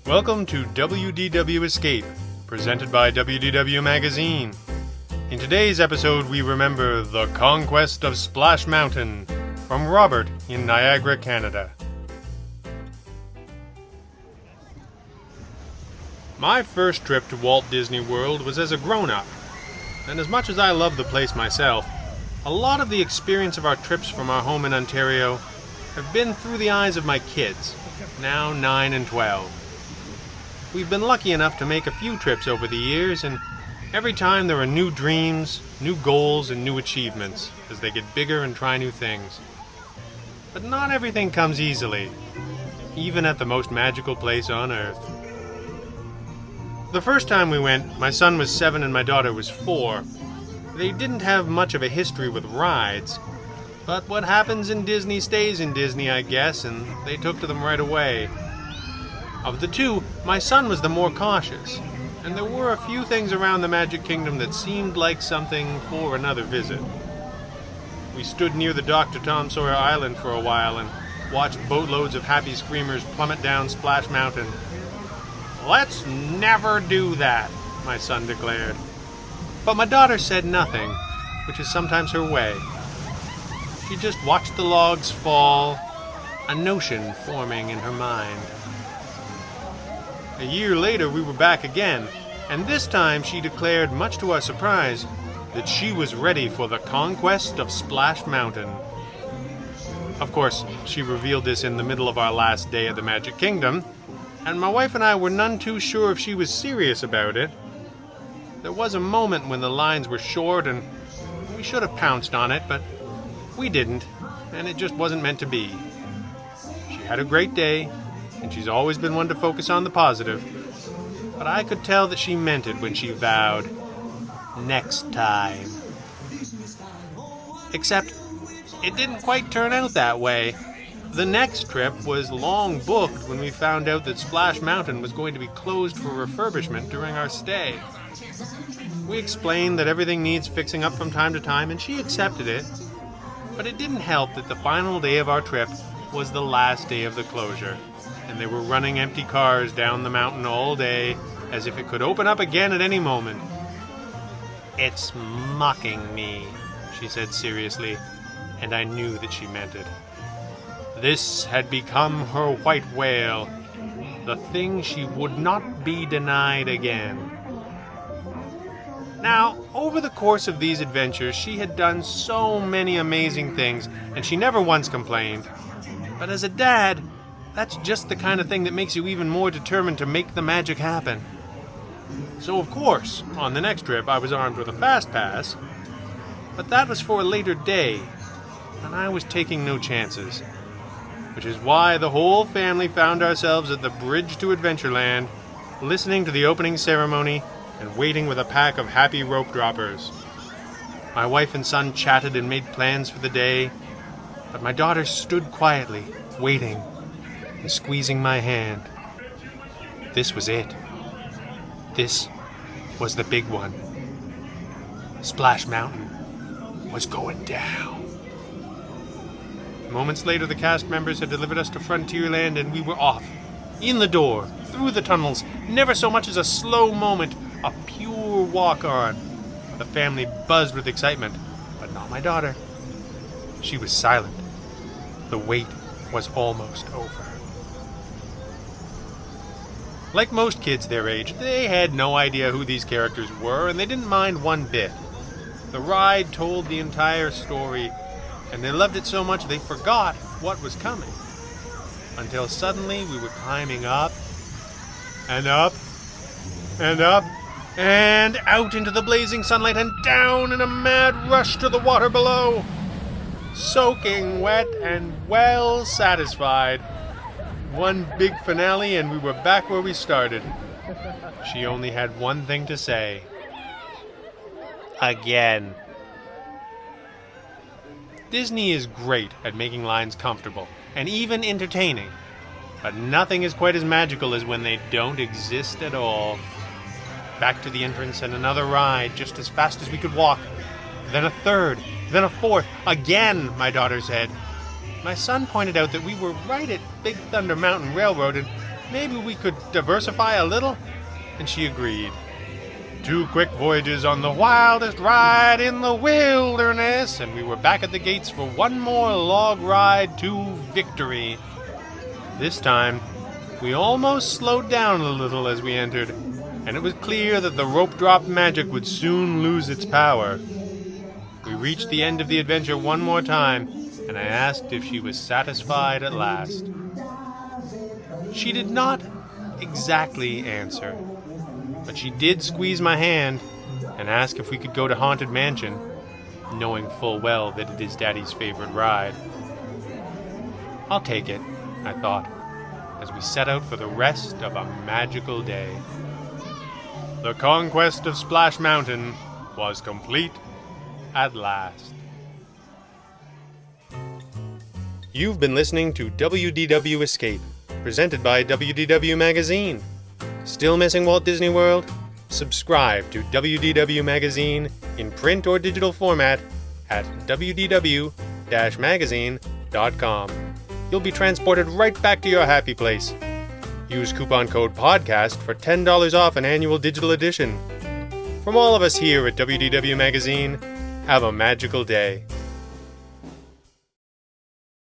Welcome to WDW Escape, presented by WDW Magazine. In today's episode, we remember the Conquest of Splash Mountain from Robert in Niagara, Canada. My first trip to Walt Disney World was as a grown-up, and as much as I love the place myself, a lot of the experience of our trips from our home in Ontario have been through the eyes of my kids, now 9 and 12. We've been lucky enough to make a few trips over the years, and every time there are new dreams, new goals, and new achievements as they get bigger and try new things. But not everything comes easily, even at the most magical place on earth. The first time we went, my son was 7 and my daughter was 4. They didn't have much of a history with rides, but what happens in Disney stays in Disney, I guess, and they took to them right away. Of the two, my son was the more cautious, and there were a few things around the Magic Kingdom that seemed like something for another visit. We stood near the dock to Tom Sawyer Island for a while and watched boatloads of happy screamers plummet down Splash Mountain. "Let's never do that," my son declared. But my daughter said nothing, which is sometimes her way. She just watched the logs fall, a notion forming in her mind. A year later, we were back again, and this time she declared, much to our surprise, that she was ready for the Conquest of Splash Mountain. Of course, she revealed this in the middle of our last day at the Magic Kingdom, and my wife and I were none too sure if she was serious about it. There was a moment when the lines were short, and we should have pounced on it, but we didn't, and it just wasn't meant to be. She had a great day, and she's always been one to focus on the positive, but I could tell that she meant it when she vowed, "Next time." Except, it didn't quite turn out that way. The next trip was long booked when we found out that Splash Mountain was going to be closed for refurbishment during our stay. We explained that everything needs fixing up from time to time, and she accepted it, but it didn't help that the final day of our trip was the last day of the closure, and they were running empty cars down the mountain all day, as if it could open up again at any moment. "It's mocking me," she said seriously, and I knew that she meant it. This had become her white whale, the thing she would not be denied again. Now, over the course of these adventures, she had done so many amazing things, and she never once complained. But as a dad, that's just the kind of thing that makes you even more determined to make the magic happen. So of course, on the next trip I was armed with a fast pass, but that was for a later day, and I was taking no chances. Which is why the whole family found ourselves at the bridge to Adventureland, listening to the opening ceremony and waiting with a pack of happy rope droppers. My wife and son chatted and made plans for the day, but my daughter stood quietly, waiting and squeezing my hand. This was it. This was the big one. Splash Mountain was going down. Moments later, the cast members had delivered us to Frontierland, and we were off. In the door, through the tunnels, never so much as a slow moment, a pure walk-on. The family buzzed with excitement, but not my daughter. She was silent. The wait was almost over. Like most kids their age, they had no idea who these characters were, and they didn't mind one bit. The ride told the entire story, and they loved it so much they forgot what was coming. Until suddenly we were climbing up, and up, and up, and out into the blazing sunlight, and down in a mad rush to the water below. Soaking wet and well satisfied. One big finale, and we were back where we started. She only had one thing to say. Again. Disney is great at making lines comfortable, and even entertaining. But nothing is quite as magical as when they don't exist at all. Back to the entrance and another ride, just as fast as we could walk. Then a third, then a fourth. Again, my daughter said. My son pointed out that we were right at Big Thunder Mountain Railroad, and maybe we could diversify a little? And she agreed. 2 quick voyages on the wildest ride in the wilderness, and we were back at the gates for one more log ride to victory. This time, we almost slowed down a little as we entered, and it was clear that the rope drop magic would soon lose its power. We reached the end of the adventure one more time, and I asked if she was satisfied at last. She did not exactly answer, but she did squeeze my hand and ask if we could go to Haunted Mansion, knowing full well that it is Daddy's favorite ride. I'll take it, I thought, as we set out for the rest of a magical day. The conquest of Splash Mountain was complete at last. You've been listening to WDW Escape, presented by WDW Magazine. Still missing Walt Disney World? Subscribe to WDW Magazine in print or digital format at wdw-magazine.com. You'll be transported right back to your happy place. Use coupon code PODCAST for $10 off an annual digital edition. From all of us here at WDW Magazine, have a magical day.